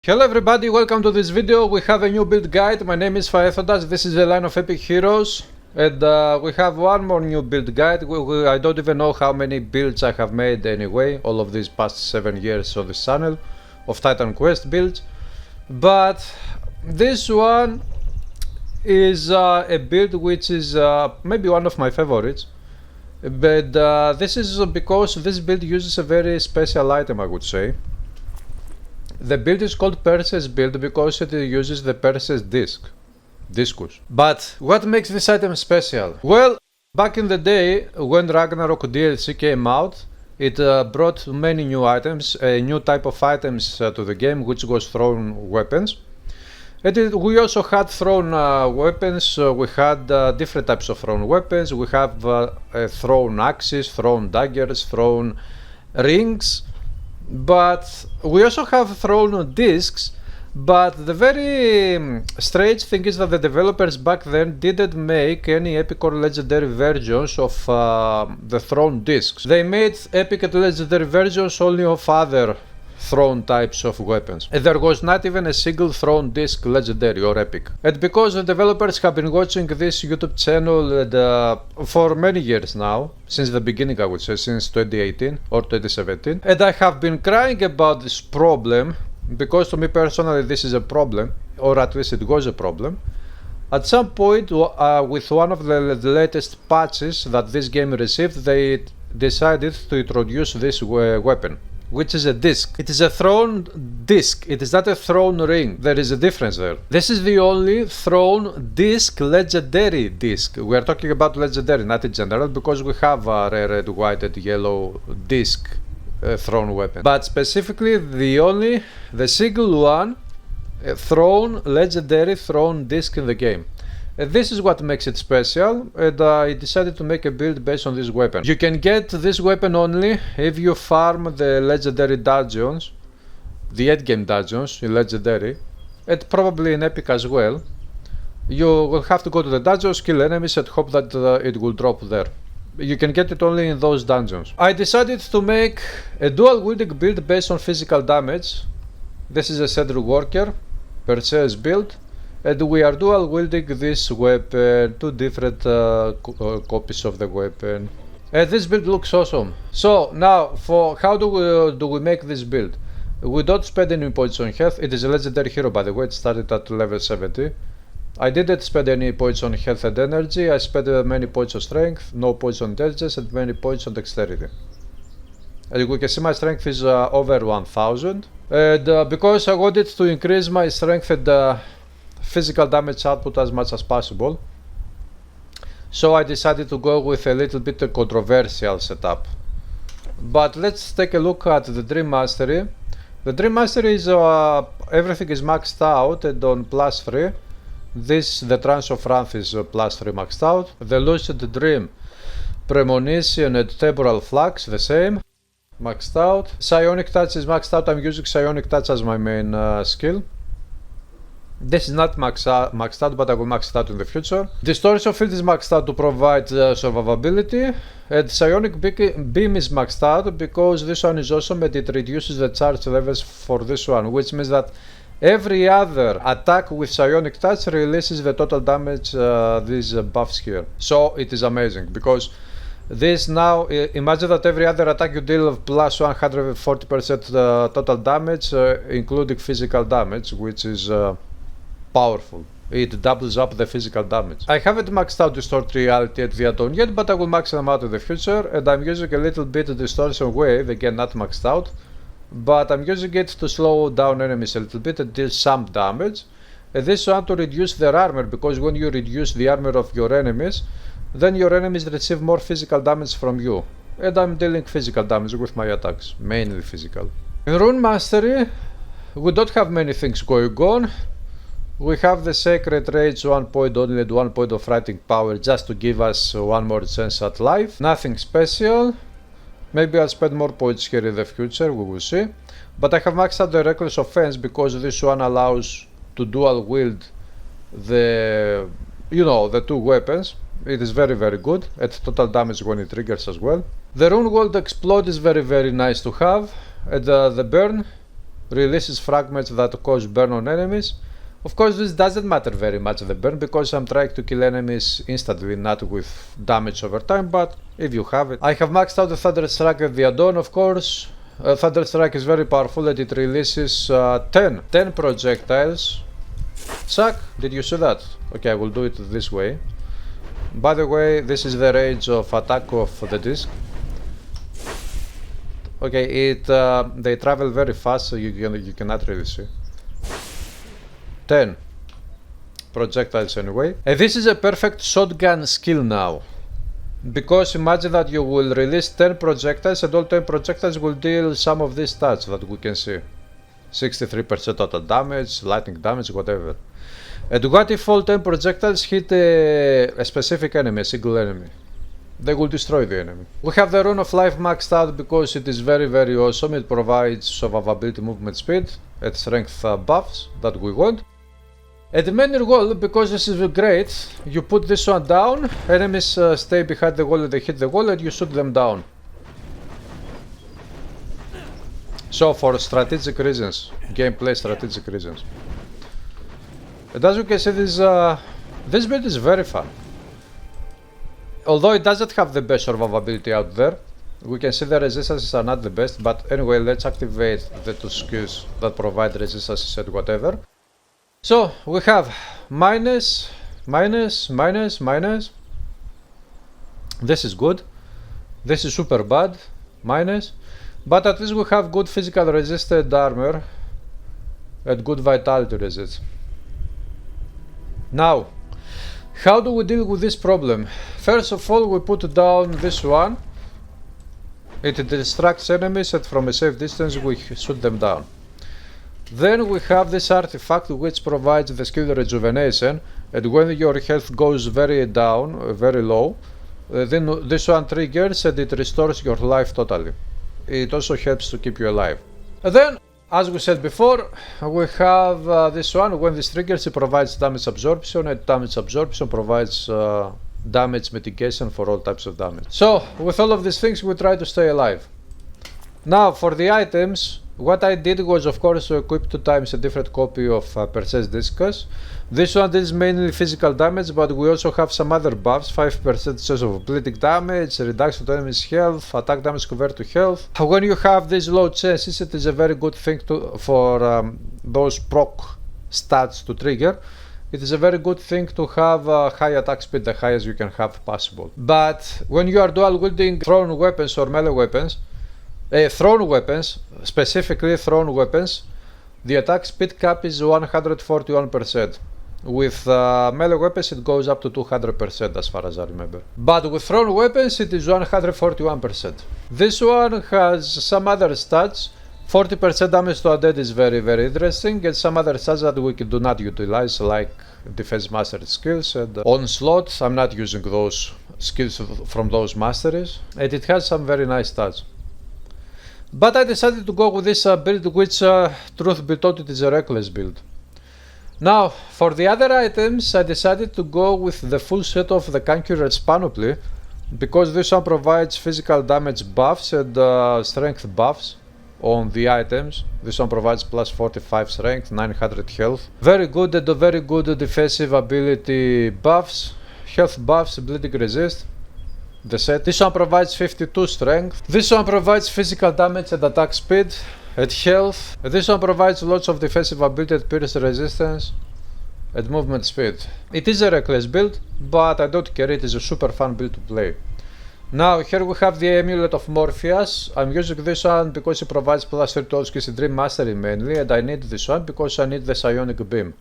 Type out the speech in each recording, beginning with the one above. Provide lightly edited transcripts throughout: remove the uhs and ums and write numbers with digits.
Hello everybody, welcome to this video. We have a new build guide. My name is Faethodas. This is the line of epic heroes, and we have one more new build guide. I don't even know how many builds I have made anyway, all of these past 7 years of this channel of Titan Quest builds. But this one is a build which is maybe one of my favorites. But this is because this build uses a very special item, I would say. The build is called PERSEUS build because it uses the PERSEUS discus. But what makes this item special? Well, back in the day when Ragnarok DLC came out, it brought many new items, a new type of items to the game, which was thrown weapons. We also had thrown weapons. We had different types of thrown weapons. We have thrown axes, thrown daggers, thrown rings. But we also have thrown discs, but the very strange thing is that the developers back then didn't make any epic or legendary versions of the thrown discs. They made epic and legendary versions only of other thrown types of weapons. And there was not even a single thrown disc legendary or epic. And because the developers have been watching this YouTube channel and, for many years now, since the beginning I would say, since 2018 or 2017, and I have been crying about this problem, because to me personally this is a problem, or at least it was a problem. At some point with one of the latest patches that this game received, they decided to introduce this weapon, which is a disc. It is a thrown disc. It is not a thrown ring. There is a difference there. This is the only thrown disc, legendary disc. We are talking about legendary, not in general, because we have a rare, red, white, and yellow disc thrown weapon. But specifically, the single one thrown legendary thrown disc in the game. This is what makes it special, and I decided to make a build based on this weapon. You can get this weapon only if you farm the legendary dungeons, the endgame dungeons in legendary, and probably in epic as well. You will have to go to the dungeons, kill enemies, and hope that it will drop there. You can get it only in those dungeons. I decided to make a dual wielding build based on physical damage. This is a Cedric Worker, PERSEUS build. And we are dual wielding this weapon, two different copies of the weapon. And this build looks awesome. So now, for how do we make this build? We don't spend any points on health. It is a legendary hero, by the way. It started at level 70. I didn't spend any points on health and energy. I spent many points on strength, no points on intelligence, and many points on dexterity. And we can see my strength is over 1000. And because I wanted to increase my strength and physical damage output as much as possible, so I decided to go with a little bit of controversial setup. But let's take a look at the Dream Mastery. The Dream Mastery is everything is maxed out and on +3. The Trance of Wrath is +3 maxed out. The Lucid Dream, Premonition and Temporal Flux the same, maxed out. Psionic Touch is maxed out. I'm using Psionic Touch as my main skill. This is not maxed out, but I will max it out in the future. Distortion Field is maxed out to provide survivability. And Psionic Beam is maxed out because this one is awesome and it reduces the charge levels for this one, which means that every other attack with Psionic Touch releases the total damage these buffs here. So it is amazing because this now, imagine that every other attack you deal plus 140% total damage, including physical damage, which is powerful. It doubles up the physical damage. I haven't maxed out Distort Reality at the add-on yet, but I will max them out in the future, and I'm using a little bit of Distortion Wave, again not maxed out, but I'm using it to slow down enemies a little bit and deal some damage. And this one to reduce their armor, because when you reduce the armor of your enemies, then your enemies receive more physical damage from you. And I'm dealing physical damage with my attacks, mainly physical. In Rune Mastery, we don't have many things going on. We have the Sacred Rage 1 point only and 1 point of Fighting Power just to give us one more chance at life. Nothing special. Maybe I'll spend more points here in the future, we will see. But I have maxed out the Reckless Offense because this one allows to dual wield the two weapons. It is very good at total damage when it triggers as well. The Rune World Explode is very nice to have. And the Burn releases fragments that cause burn on enemies. Of course, this doesn't matter very much the burn, because I'm trying to kill enemies instantly, not with damage over time, but if you have it. I have maxed out the Thunder Strike at the add-on, of course. Thunder Strike is very powerful and it releases 10 projectiles. Suck, did you see that? Okay, I will do it this way. By the way, this is the range of attack of the disc. Okay, they travel very fast, so you cannot really see. 10 projectiles anyway. And this is a perfect shotgun skill now. Because imagine that you will release 10 projectiles and all 10 projectiles will deal some of these stats that we can see. 63% total damage, lightning damage, whatever. And what if all 10 projectiles hit a specific enemy, a single enemy? They will destroy the enemy. We have the Rune of Life maxed out because it is very, very awesome. It provides survivability, movement speed, and strength buffs that we want. And the main goal, because this is great, you put this one down, enemies stay behind the wall and they hit the wall and you shoot them down. So for strategic reasons, gameplay strategic reasons. And as you can see, this build is very fun. Although it doesn't have the best survivability out there, we can see the resistances are not the best, but anyway, let's activate the 2 skills that provide resistances and whatever. So we have minus, minus, minus, minus. This is good. This is super bad. Minus. But at least we have good physical resisted armor and good vitality resist. Now, how do we deal with this problem? First of all, we put down this one. It distracts enemies and from a safe distance we shoot them down. Then we have this artifact which provides the skill rejuvenation, and when your health goes very down, very low, then this one triggers and it restores your life totally. It also helps to keep you alive. And then, as we said before, we have this one. When this triggers, it provides damage absorption, and damage absorption provides damage mitigation for all types of damage. So, with all of these things, we try to stay alive. Now, for the items, what I did was, of course, to equip 2 times a different copy of PERSEUS Discus. This one is mainly physical damage, but we also have some other buffs, 5% chance of bleeding damage, reduction to enemy's health, attack damage convert to health. When you have these low chances, it is a very good thing for those proc stats to trigger. It is a very good thing to have high attack speed, the highest you can have possible. But when you are dual wielding thrown weapons or melee weapons, specifically thrown weapons, the attack speed cap is 141%. With melee weapons it goes up to 200% as far as I remember. But with thrown weapons it is 141%. This one has some other stats. 40% damage to undead is very, very interesting, and some other stats that we do not utilize, like defense mastery skills and onslaught. I'm not using those skills from those masteries, and it has some very nice stats. But I decided to go with this build, which, truth be told, it is a reckless build. Now, for the other items, I decided to go with the full set of the Conqueror's Panoply, because this one provides physical damage buffs and strength buffs on the items. This one provides plus 45 strength, 900 health. Very good and very good defensive ability buffs, health buffs, bleeding resist. The set. This one provides 52 strength. This one provides physical damage and attack speed and health. This one provides lots of defensive ability and pierce resistance and movement speed. It is a reckless build, but I don't care, it is a super fun build to play. Now here we have the Amulet of Morpheus. I'm using this one because it provides plus 3 to all skills in Dream Mastery mainly, and I need this one because I need the Psionic Beam.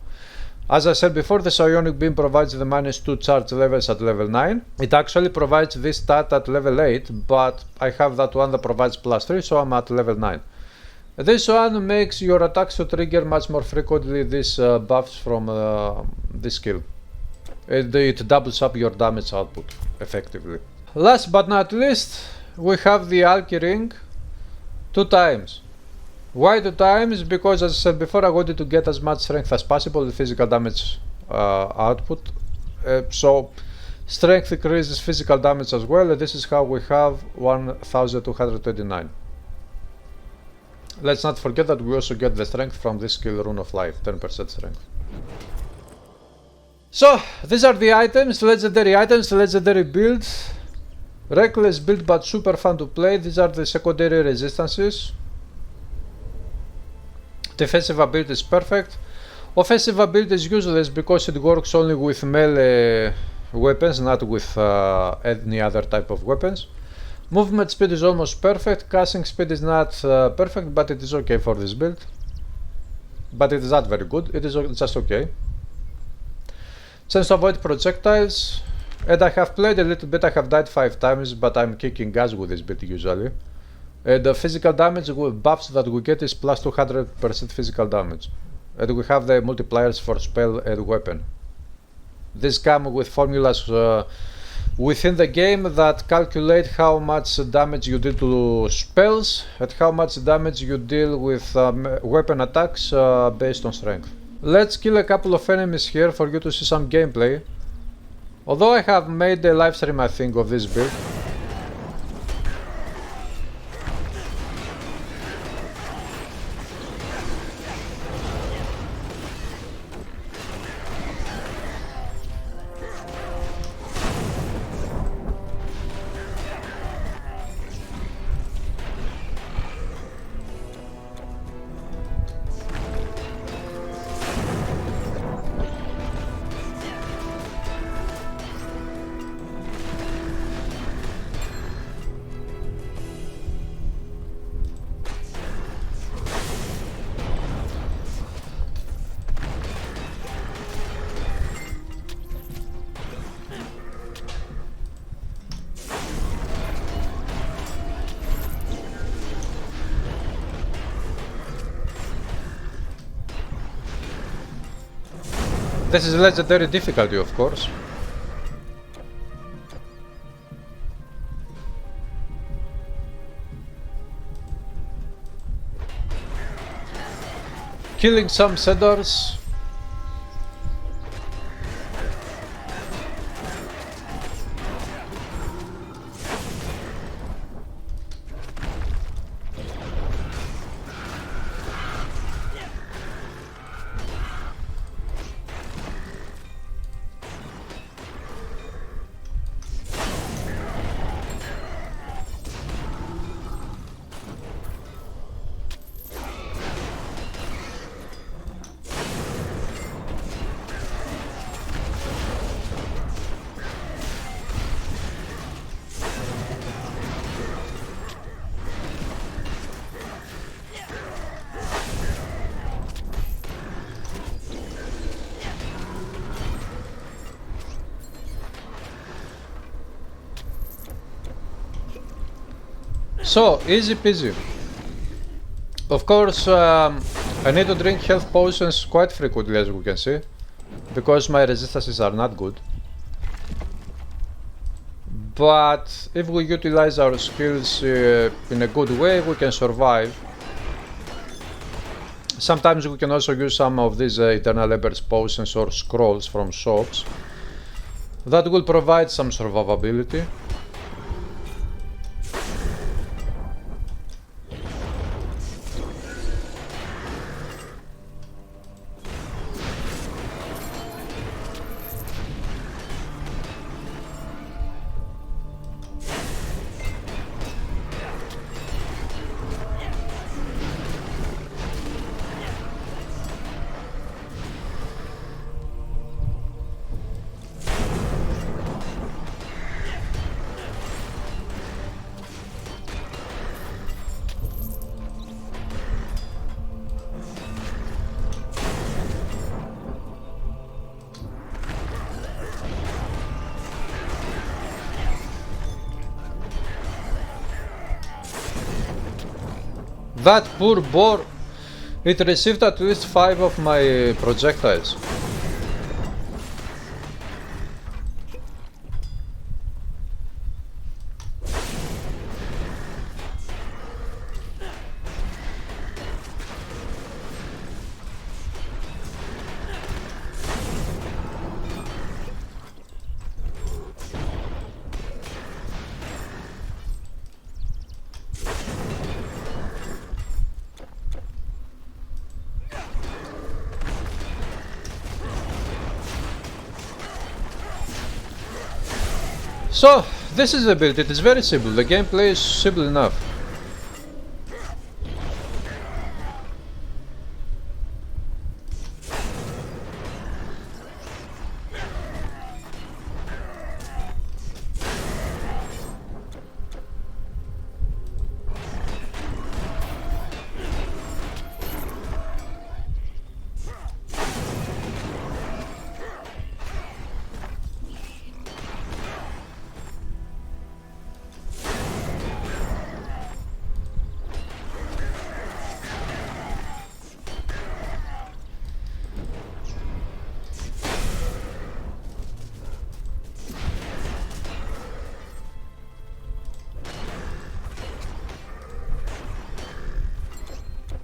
As I said before, the Psionic Beam provides the -2 charge levels at level 9. It actually provides this stat at level 8, but I have that one that provides plus 3, so I'm at level 9. This one makes your attacks to trigger much more frequently these buffs from this skill. It doubles up your damage output, effectively. Last but not least, we have the Alki Ring 2 times. Why 2 times? Because, as I said before, I wanted to get as much strength as possible, the physical damage output. So strength increases physical damage as well, and this is how we have 1229. Let's not forget that we also get the strength from this skill, Rune of Life, 10% strength. So, these are the items, legendary builds. Reckless build but super fun to play. These are the secondary resistances. Defensive ability is perfect. Offensive ability is useless because it works only with melee weapons, not with any other type of weapons. Movement speed is almost perfect. Casting speed is not perfect, but it is okay for this build. But it is not very good, it is just okay. Chance to avoid projectiles. And I have played a little bit, I have died 5 times, but I'm kicking gas with this build usually. The physical damage with buffs that we get is plus 200% physical damage. And we have the multipliers for spell and weapon. These come with formulas within the game that calculate how much damage you deal to spells and how much damage you deal with weapon attacks based on strength. Let's kill a couple of enemies here for you to see some gameplay. Although I have made a live stream, I think, of this build. This is legendary difficulty, of course. Killing some cedars. So, easy peasy. Of course, I need to drink health potions quite frequently, as we can see, because my resistances are not good. But if we utilize our skills in a good way, we can survive. Sometimes we can also use some of these Eternal Embers potions or scrolls from shops that will provide some survivability. That poor boar, it received at least 5 of my projectiles. So, this is the build. It is very simple. The gameplay is simple enough.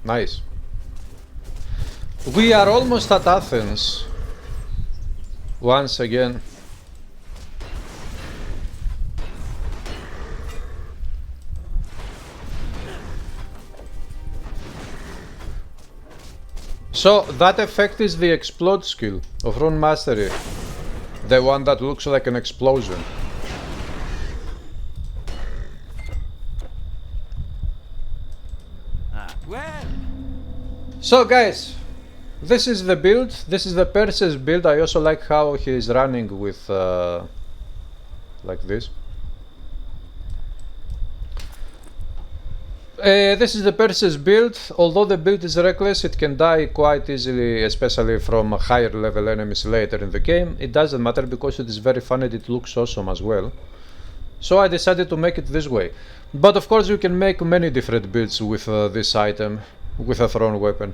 Nice. We are almost at Athens. Once again. So that effect is the explode skill of Runmaster. The one that looks like an explosion. So guys, this is the build. This is the PERSEUS build. I also like how he is running with like this. This is the PERSEUS build. Although the build is reckless, it can die quite easily, especially from higher level enemies later in the game. It doesn't matter because it is very fun and it looks awesome as well. So I decided to make it this way. But of course you can make many different builds with this item, with a thrown weapon.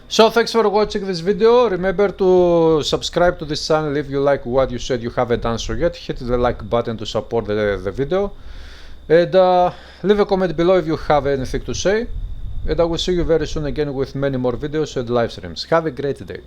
So thanks for watching this video. Remember to subscribe to this channel if you like what you said you haven't done so yet. Hit the like button to support the video. And leave a comment below if you have anything to say. And I will see you very soon again with many more videos and live streams. Have a great day.